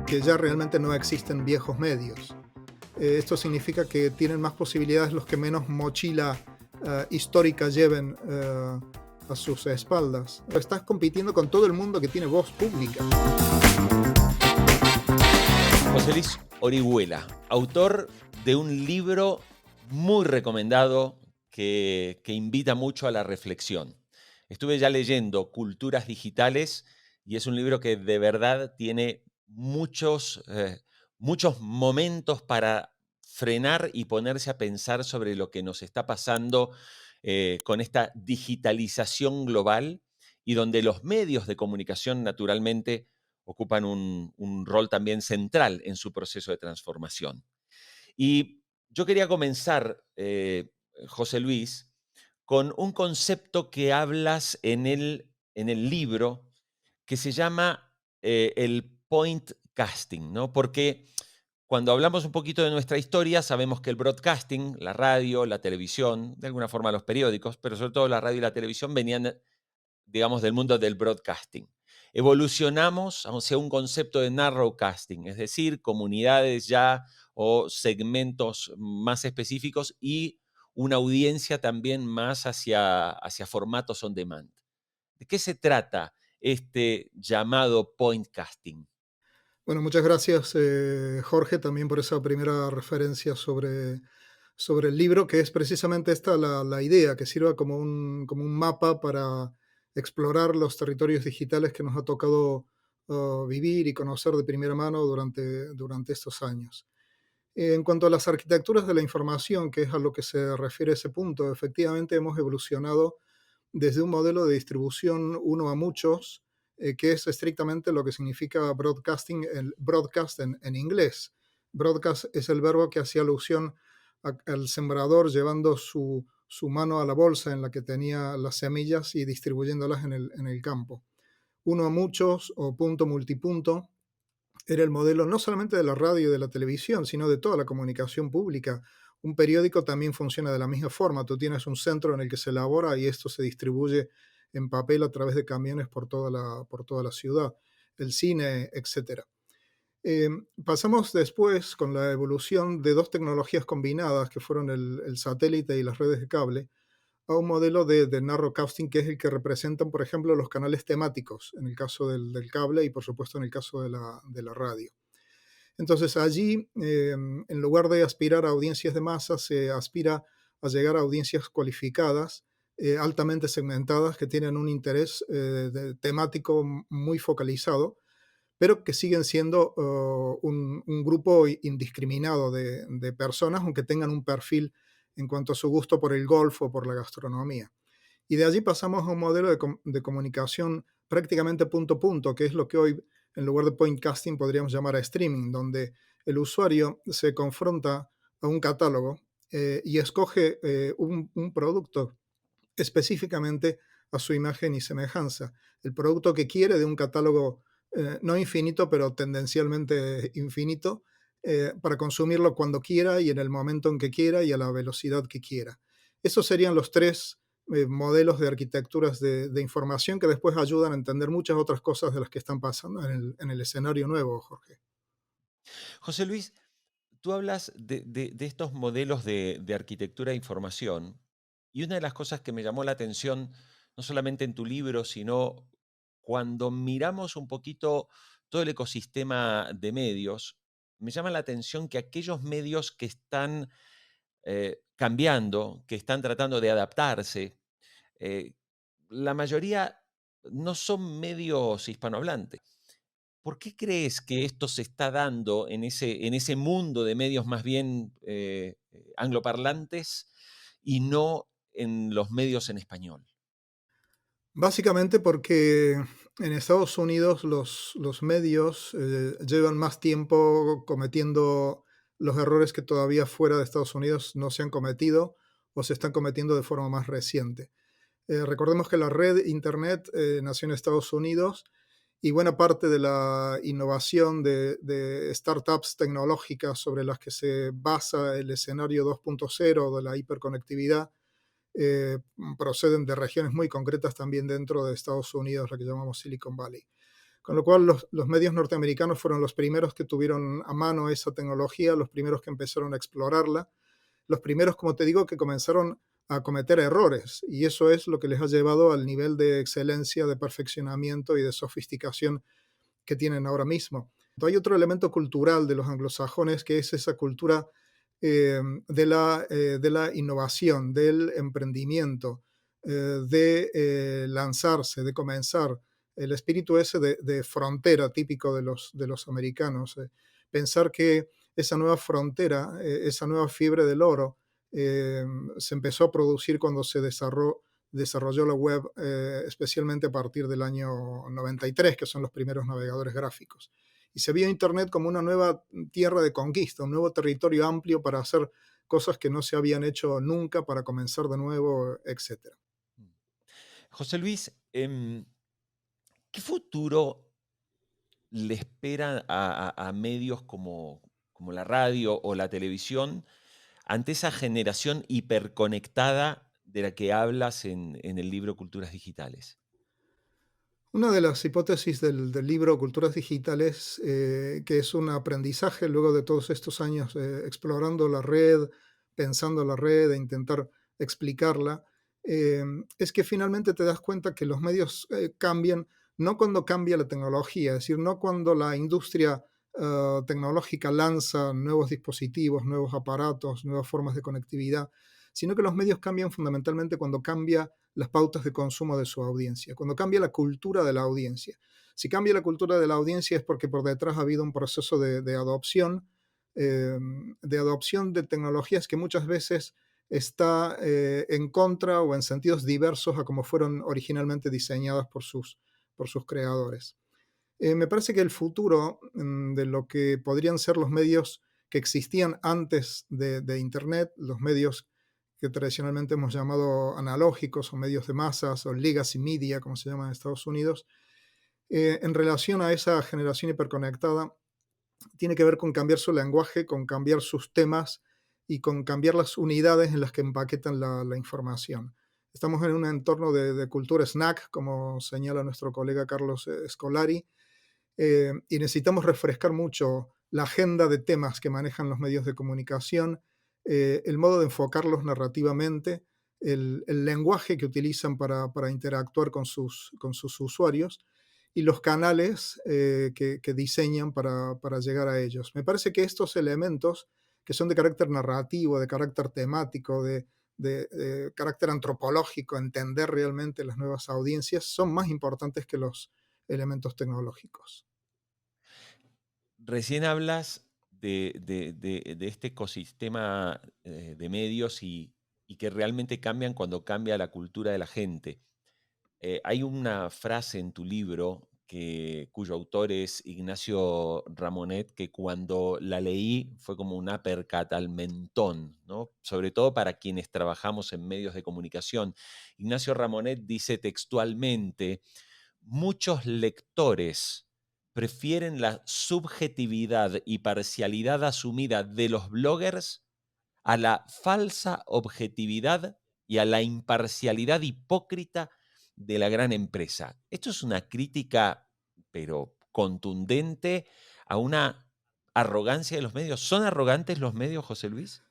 que ya realmente no existen viejos medios. Esto significa que tienen más posibilidades los que menos mochila histórica lleven a sus espaldas. Estás compitiendo con todo el mundo que tiene voz pública. José Luis Orihuela, autor de un libro muy recomendado que invita mucho a la reflexión. Estuve ya leyendo Culturas Digitales y es un libro que de verdad tiene muchos momentos para frenar y ponerse a pensar sobre lo que nos está pasando con esta digitalización global y donde los medios de comunicación naturalmente ocupan un rol también central en su proceso de transformación. Y yo quería comenzar, José Luis, con un concepto que hablas en el libro que se llama el point casting, ¿no? Porque cuando hablamos un poquito de nuestra historia, sabemos que el broadcasting, la radio, la televisión, de alguna forma los periódicos, pero sobre todo la radio y la televisión venían, digamos, del mundo del broadcasting. Evolucionamos hacia un concepto de narrowcasting, es decir, comunidades ya o segmentos más específicos y una audiencia también más hacia formatos on demand. ¿De qué se trata este llamado pointcasting? Bueno, muchas gracias, Jorge, también por esa primera referencia sobre el libro, que es precisamente esta la idea, que sirva como un mapa para explorar los territorios digitales que nos ha tocado vivir y conocer de primera mano durante estos años. En cuanto a las arquitecturas de la información, que es a lo que se refiere ese punto, efectivamente hemos evolucionado desde un modelo de distribución uno a muchos, que es estrictamente lo que significa broadcasting, el broadcast en inglés. Broadcast es el verbo que hacía alusión al sembrador llevando su mano a la bolsa en la que tenía las semillas y distribuyéndolas en el campo. Uno a muchos o punto multipunto era el modelo no solamente de la radio y de la televisión, sino de toda la comunicación pública. Un periódico también funciona de la misma forma. Tú tienes un centro en el que se elabora y esto se distribuye en papel a través de camiones por toda la ciudad, el cine, etcétera. Pasamos después con la evolución de dos tecnologías combinadas, que fueron el satélite y las redes de cable, a un modelo de narrowcasting, que es el que representan, por ejemplo, los canales temáticos, en el caso del cable y, por supuesto, en el caso de la radio. Entonces, allí, en lugar de aspirar a audiencias de masa, se aspira a llegar a audiencias cualificadas, altamente segmentadas, que tienen un interés temático muy focalizado, pero que siguen siendo un grupo indiscriminado de personas, aunque tengan un perfil en cuanto a su gusto por el golf o por la gastronomía. Y de allí pasamos a un modelo de comunicación prácticamente punto a punto, que es lo que hoy, en lugar de point casting, podríamos llamar a streaming, donde el usuario se confronta a un catálogo y escoge un producto específicamente a su imagen y semejanza. El producto que quiere de un catálogo no infinito, pero tendencialmente infinito, para consumirlo cuando quiera y en el momento en que quiera y a la velocidad que quiera. Esos serían los tres modelos de arquitecturas de información que después ayudan a entender muchas otras cosas de las que están pasando en el escenario nuevo, Jorge. José Luis, tú hablas de estos modelos de arquitectura de información y una de las cosas que me llamó la atención, no solamente en tu libro, sino cuando miramos un poquito todo el ecosistema de medios, me llama la atención que aquellos medios que están cambiando, que están tratando de adaptarse, eh, la mayoría no son medios hispanohablantes. ¿Por qué crees que esto se está dando en ese mundo de medios más bien angloparlantes y no en los medios en español? Básicamente porque en Estados Unidos los medios llevan más tiempo cometiendo los errores que todavía fuera de Estados Unidos no se han cometido o se están cometiendo de forma más reciente. Recordemos que la red Internet nació en Estados Unidos y buena parte de la innovación de startups tecnológicas sobre las que se basa el escenario 2.0 de la hiperconectividad proceden de regiones muy concretas también dentro de Estados Unidos, la que llamamos Silicon Valley. con lo cual los medios norteamericanos fueron los primeros que tuvieron a mano esa tecnología, los primeros que empezaron a explorarla, los primeros, como te digo, que comenzaron a cometer errores, y eso es lo que les ha llevado al nivel de excelencia, de perfeccionamiento y de sofisticación que tienen ahora mismo. Hay otro elemento cultural de los anglosajones que es esa cultura de la innovación, del emprendimiento, de lanzarse, de comenzar. El espíritu ese de frontera típico de los americanos. Pensar que esa nueva frontera, esa nueva fiebre del oro, eh, se empezó a producir cuando se desarrolló la web, especialmente a partir del año 93, que son los primeros navegadores gráficos. Y se vio Internet como una nueva tierra de conquista, un nuevo territorio amplio para hacer cosas que no se habían hecho nunca, para comenzar de nuevo, etc. José Luis, ¿qué futuro le espera a medios como la radio o la televisión ante esa generación hiperconectada de la que hablas en el libro Culturas Digitales? Una de las hipótesis del libro Culturas Digitales, que es un aprendizaje luego de todos estos años explorando la red, pensando la red e intentar explicarla, es que finalmente te das cuenta que los medios cambian no cuando cambia la tecnología, es decir, no cuando la industria tecnológica lanza nuevos dispositivos, nuevos aparatos, nuevas formas de conectividad, sino que los medios cambian fundamentalmente cuando cambia las pautas de consumo de su audiencia, cuando cambia la cultura de la audiencia. Si cambia la cultura de la audiencia es porque por detrás ha habido un proceso de adopción de tecnologías que muchas veces está en contra o en sentidos diversos a como fueron originalmente diseñadas por sus creadores. Me parece que el futuro de lo que podrían ser los medios que existían antes de Internet, los medios que tradicionalmente hemos llamado analógicos o medios de masas o legacy media, como se llama en Estados Unidos, en relación a esa generación hiperconectada, tiene que ver con cambiar su lenguaje, con cambiar sus temas y con cambiar las unidades en las que empaquetan la información. Estamos en un entorno de cultura snack, como señala nuestro colega Carlos Scolari, y necesitamos refrescar mucho la agenda de temas que manejan los medios de comunicación, el modo de enfocarlos narrativamente, el lenguaje que utilizan para interactuar con sus usuarios y los canales que diseñan para llegar a ellos. Me parece que estos elementos, que son de carácter narrativo, de carácter temático, de carácter antropológico, entender realmente las nuevas audiencias, son más importantes que los elementos tecnológicos. Recién hablas de este ecosistema de medios y que realmente cambian cuando cambia la cultura de la gente. Hay una frase en tu libro cuyo autor es Ignacio Ramonet, que cuando la leí fue como un uppercut al mentón, ¿no? Sobre todo para quienes trabajamos en medios de comunicación. Ignacio Ramonet dice textualmente: muchos lectores prefieren la subjetividad y parcialidad asumida de los bloggers a la falsa objetividad y a la imparcialidad hipócrita de la gran empresa. Esto es una crítica, pero contundente, a una arrogancia de los medios. ¿Son arrogantes los medios, José Luis?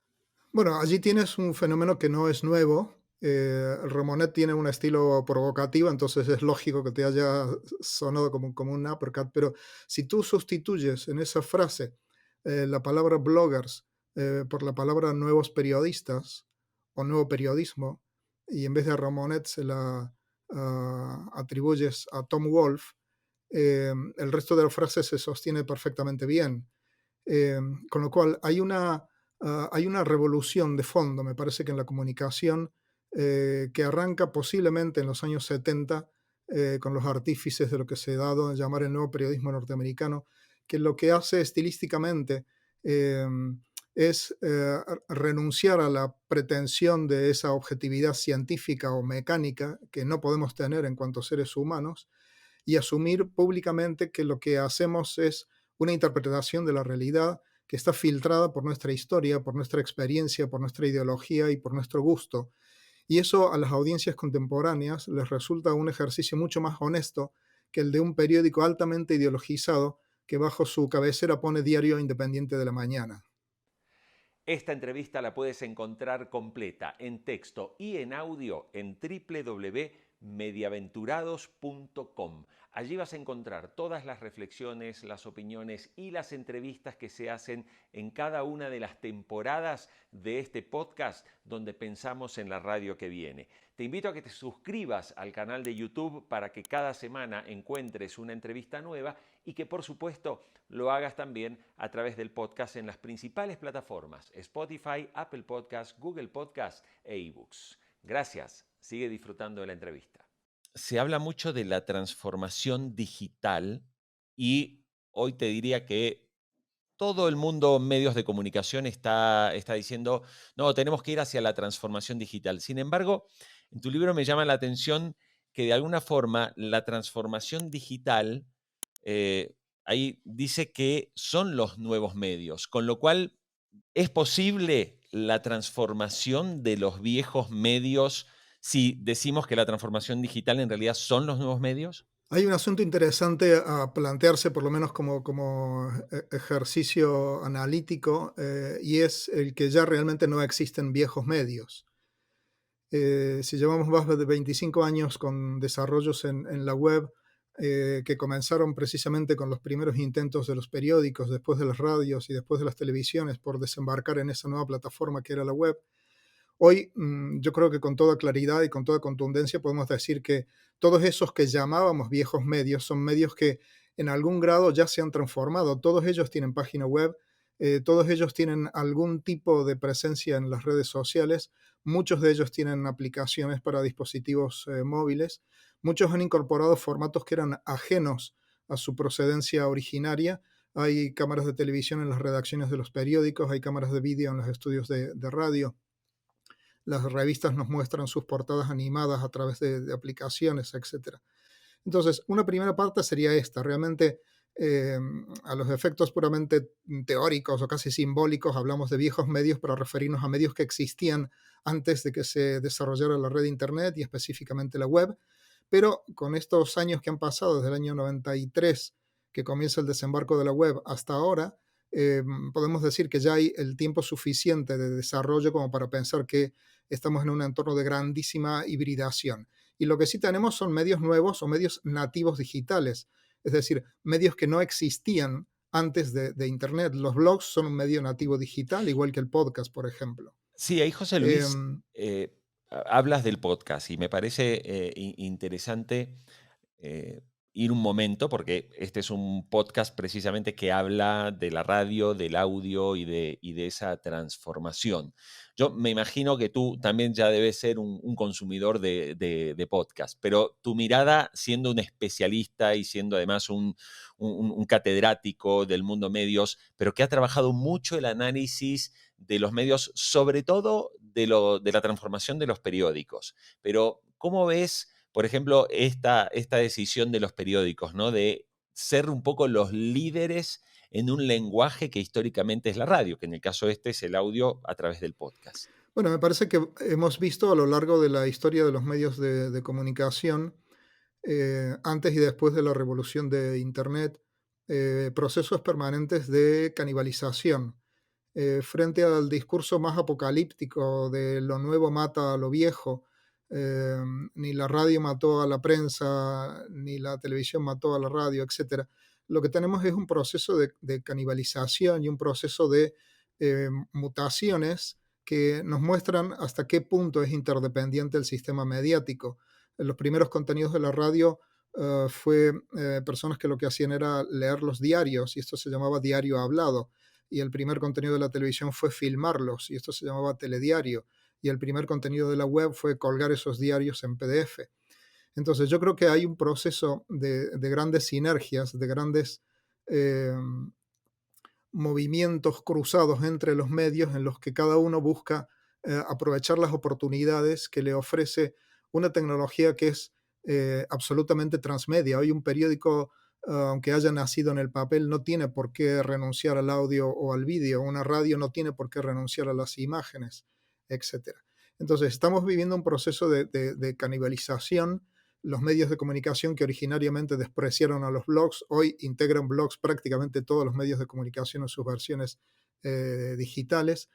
Bueno, allí tienes un fenómeno que no es nuevo. Ramonet tiene un estilo provocativo, entonces es lógico que te haya sonado como un uppercut, pero si tú sustituyes en esa frase la palabra bloggers por la palabra nuevos periodistas o nuevo periodismo, y en vez de a Ramonet se la atribuyes a Tom Wolfe, el resto de la frase se sostiene perfectamente bien. Eh, con lo cual, hay una revolución de fondo, me parece que en la comunicación, que arranca posiblemente en los años 70 con los artífices de lo que se ha dado a llamar el nuevo periodismo norteamericano, que lo que hace estilísticamente eh, es renunciar a la pretensión de esa objetividad científica o mecánica que no podemos tener en cuanto a seres humanos y asumir públicamente que lo que hacemos es una interpretación de la realidad que está filtrada por nuestra historia, por nuestra experiencia, por nuestra ideología y por nuestro gusto. Y eso a las audiencias contemporáneas les resulta un ejercicio mucho más honesto que el de un periódico altamente ideologizado que bajo su cabecera pone Diario Independiente de la Mañana. Esta entrevista la puedes encontrar completa en texto y en audio en www.mediaventurados.com. Allí vas a encontrar todas las reflexiones, las opiniones y las entrevistas que se hacen en cada una de las temporadas de este podcast donde pensamos en la radio que viene. Te invito a que te suscribas al canal de YouTube para que cada semana encuentres una entrevista nueva y que por supuesto lo hagas también a través del podcast en las principales plataformas: Spotify, Apple Podcasts, Google Podcasts e eBooks. Gracias. Sigue disfrutando de la entrevista. Se habla mucho de la transformación digital y hoy te diría que todo el mundo, medios de comunicación, está diciendo, no, tenemos que ir hacia la transformación digital. Sin embargo, en tu libro me llama la atención que de alguna forma la transformación digital, eh, ahí dice que son los nuevos medios, con lo cual es posible la transformación de los viejos medios si decimos que la transformación digital en realidad son los nuevos medios. Hay un asunto interesante a plantearse, por lo menos como ejercicio analítico, y es el que ya realmente no existen viejos medios. Si llevamos más de 25 años con desarrollos en la web, que comenzaron precisamente con los primeros intentos de los periódicos, después de las radios y después de las televisiones por desembarcar en esa nueva plataforma que era la web. Hoy, yo creo que con toda claridad y con toda contundencia podemos decir que todos esos que llamábamos viejos medios son medios que en algún grado ya se han transformado. Todos ellos tienen página web, todos ellos tienen algún tipo de presencia en las redes sociales, muchos de ellos tienen aplicaciones para dispositivos móviles, muchos han incorporado formatos que eran ajenos a su procedencia originaria. Hay cámaras de televisión en las redacciones de los periódicos, hay cámaras de vídeo en los estudios de radio. Las revistas nos muestran sus portadas animadas a través de aplicaciones, etcétera. Entonces, una primera parte sería esta, realmente eh, a los efectos puramente teóricos o casi simbólicos hablamos de viejos medios para referirnos a medios que existían antes de que se desarrollara la red de Internet y específicamente la web, pero con estos años que han pasado desde el año 93, que comienza el desembarco de la web, hasta ahora, podemos decir que ya hay el tiempo suficiente de desarrollo como para pensar que estamos en un entorno de grandísima hibridación. Y lo que sí tenemos son medios nuevos o medios nativos digitales, es decir, medios que no existían antes de Internet. Los blogs son un medio nativo digital, igual que el podcast, por ejemplo. Sí, ahí José Luis, Em, hablas del podcast y me parece interesante ir un momento, porque este es un podcast precisamente que habla de la radio, del audio y de esa transformación. Yo me imagino que tú también ya debes ser un consumidor de podcast, pero tu mirada, siendo un especialista y siendo además un catedrático del mundo medios, pero que ha trabajado mucho el análisis de los medios, sobre todo de la transformación de los periódicos. Pero, ¿cómo ves, por ejemplo, esta decisión de los periódicos, ¿no? De ser un poco los líderes en un lenguaje que históricamente es la radio, que en el caso este es el audio a través del podcast? bueno, me parece que hemos visto a lo largo de la historia de los medios de comunicación, antes y después de la revolución de Internet, procesos permanentes de canibalización. Frente al discurso más apocalíptico de lo nuevo mata a lo viejo, eh, ni la radio mató a la prensa, ni la televisión mató a la radio, etcétera. Lo que tenemos es un proceso de canibalización y un proceso de mutaciones que nos muestran hasta qué punto es interdependiente el sistema mediático. En los primeros contenidos de la radio fue personas que lo que hacían era leer los diarios y esto se llamaba diario hablado, y el primer contenido de la televisión fue filmarlos, y esto se llamaba telediario, y el primer contenido de la web fue colgar esos diarios en PDF. Entonces yo creo que hay un proceso de grandes sinergias, de grandes eh, movimientos cruzados entre los medios en los que cada uno busca aprovechar las oportunidades que le ofrece una tecnología que es absolutamente transmedia. Hoy un periódico, aunque haya nacido en el papel, no tiene por qué renunciar al audio o al vídeo. Una radio no tiene por qué renunciar a las imágenes, etcétera. Entonces, estamos viviendo un proceso de canibalización los medios de comunicación que originariamente despreciaron a los blogs, hoy integran blogs prácticamente todos los medios de comunicación en sus versiones digitales.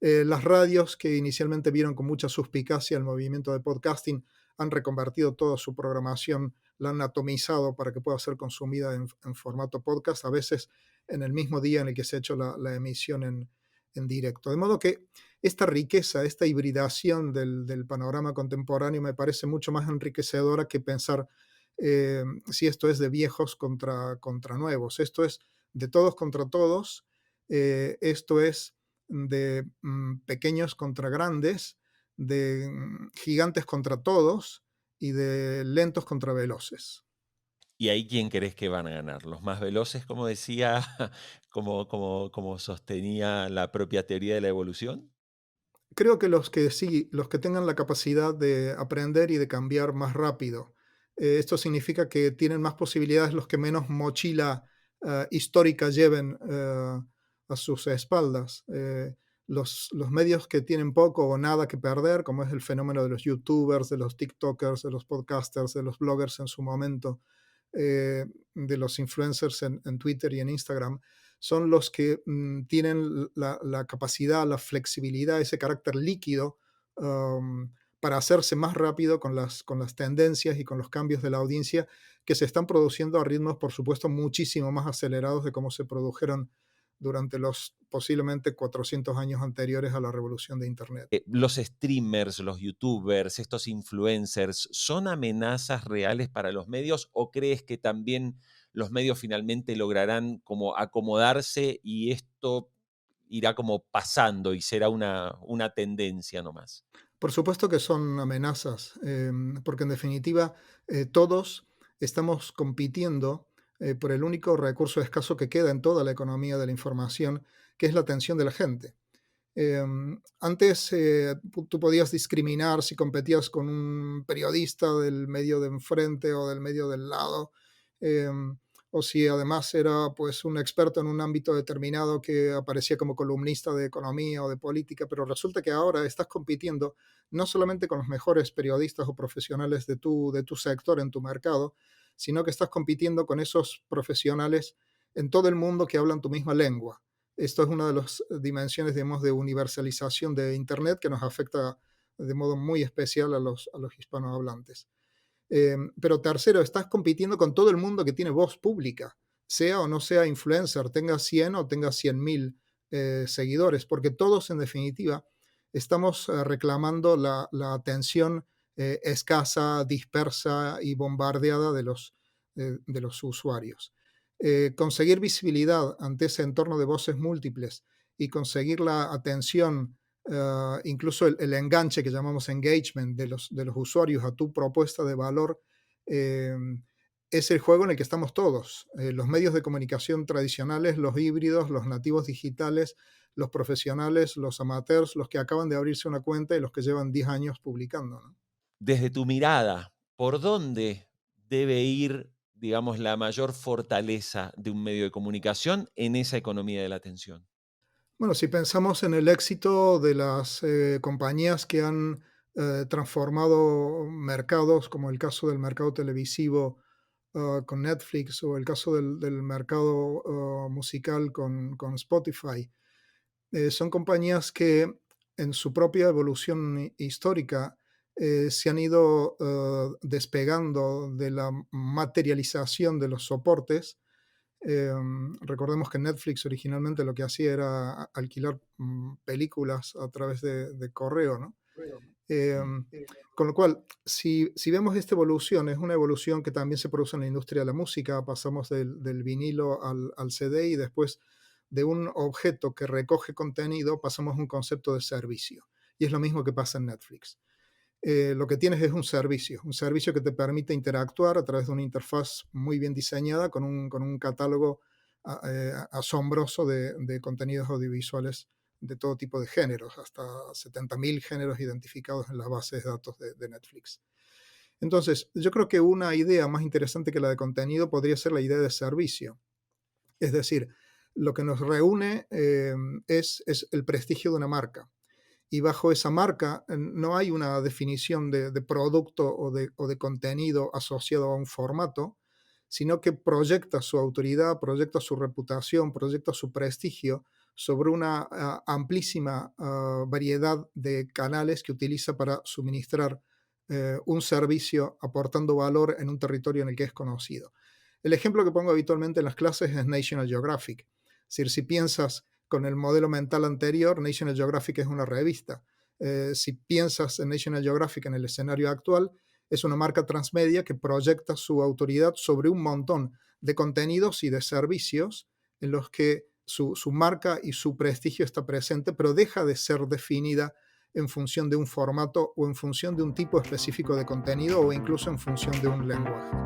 Las radios que inicialmente vieron con mucha suspicacia el movimiento de podcasting han reconvertido toda su programación, la han atomizado para que pueda ser consumida en formato podcast, a veces en el mismo día en el que se ha hecho la emisión en directo. De modo que esta riqueza, esta hibridación del panorama contemporáneo me parece mucho más enriquecedora que pensar si esto es de viejos contra nuevos. Esto es de todos contra todos. Esto es de pequeños contra grandes, de gigantes contra todos y de lentos contra veloces. ¿Y ahí quién crees que van a ganar? ¿Los más veloces, como decía, como sostenía la propia teoría de la evolución? Creo que los que sí, los que tengan la capacidad de aprender y de cambiar más rápido. Esto significa que tienen más posibilidades los que menos mochila histórica lleven a sus espaldas. Los medios que tienen poco o nada que perder, como es el fenómeno de los youtubers, de los tiktokers, de los podcasters, de los bloggers en su momento, de los influencers en Twitter y en Instagram, son los que tienen la capacidad, la flexibilidad, ese carácter líquido para hacerse más rápido con las tendencias y con los cambios de la audiencia que se están produciendo a ritmos, por supuesto, muchísimo más acelerados de cómo se produjeron durante los posiblemente 400 años anteriores a la revolución de Internet. Los streamers, los youtubers, estos influencers, ¿son amenazas reales para los medios o crees que también los medios finalmente lograrán como acomodarse y esto irá como pasando y será una tendencia nomás? Por supuesto que son amenazas, porque en definitiva todos estamos compitiendo por el único recurso escaso que queda en toda la economía de la información, que es la atención de la gente. Antes tú podías discriminar si competías con un periodista del medio de enfrente o del medio del lado, em, o si además era pues un experto en un ámbito determinado que aparecía como columnista de economía o de política, pero resulta que ahora estás compitiendo no solamente con los mejores periodistas o profesionales de tu sector en tu mercado, sino que estás compitiendo con esos profesionales en todo el mundo que hablan tu misma lengua. Esto es una de las dimensiones, digamos, de universalización de Internet que nos afecta de modo muy especial a los hispanohablantes. Pero tercero, estás compitiendo con todo el mundo que tiene voz pública, sea o no sea influencer, tenga 100 o tenga 100.000 seguidores, porque todos en definitiva estamos reclamando la atención escasa, dispersa y bombardeada de los usuarios. Conseguir visibilidad ante ese entorno de voces múltiples y conseguir la atención, incluso el enganche que llamamos engagement de los usuarios a tu propuesta de valor, eh, es el juego en el que estamos todos. Los medios de comunicación tradicionales, los híbridos, los nativos digitales, los profesionales, los amateurs, los que acaban de abrirse una cuenta y los que llevan 10 años publicando, ¿no? Desde tu mirada, ¿por dónde debe ir, digamos, la mayor fortaleza de un medio de comunicación en esa economía de la atención? Bueno, si pensamos en el éxito de las compañías que han transformado mercados, como el caso del mercado televisivo con Netflix o el caso del mercado musical con Spotify, son compañías que en su propia evolución histórica se han ido despegando de la materialización de los soportes. Recordemos que Netflix originalmente lo que hacía era alquilar películas a través de correo, ¿no? Em, con lo cual, si vemos esta evolución, es una evolución que también se produce en la industria de la música. Pasamos del vinilo al CD y después de un objeto que recoge contenido pasamos a un concepto de servicio. Y es lo mismo que pasa en Netflix. Lo que tienes es un servicio que te permite interactuar a través de una interfaz muy bien diseñada con un catálogo asombroso de contenidos audiovisuales de todo tipo de géneros, hasta 70.000 géneros identificados en las bases de datos de Netflix. Entonces, yo creo que una idea más interesante que la de contenido podría ser la idea de servicio. Es decir, lo que nos reúne es el prestigio de una marca y bajo esa marca no hay una definición de producto o de contenido asociado a un formato, sino que proyecta su autoridad, proyecta su reputación, proyecta su prestigio sobre una amplísima variedad de canales que utiliza para suministrar un servicio aportando valor en un territorio en el que es conocido. El ejemplo que pongo habitualmente en las clases es National Geographic. Es decir, si piensas con el modelo mental anterior, National Geographic es una revista. Si piensas en National Geographic en el escenario actual, es una marca transmedia que proyecta su autoridad sobre un montón de contenidos y de servicios en los que su marca y su prestigio está presente, pero deja de ser definida en función de un formato o en función de un tipo específico de contenido o incluso en función de un lenguaje.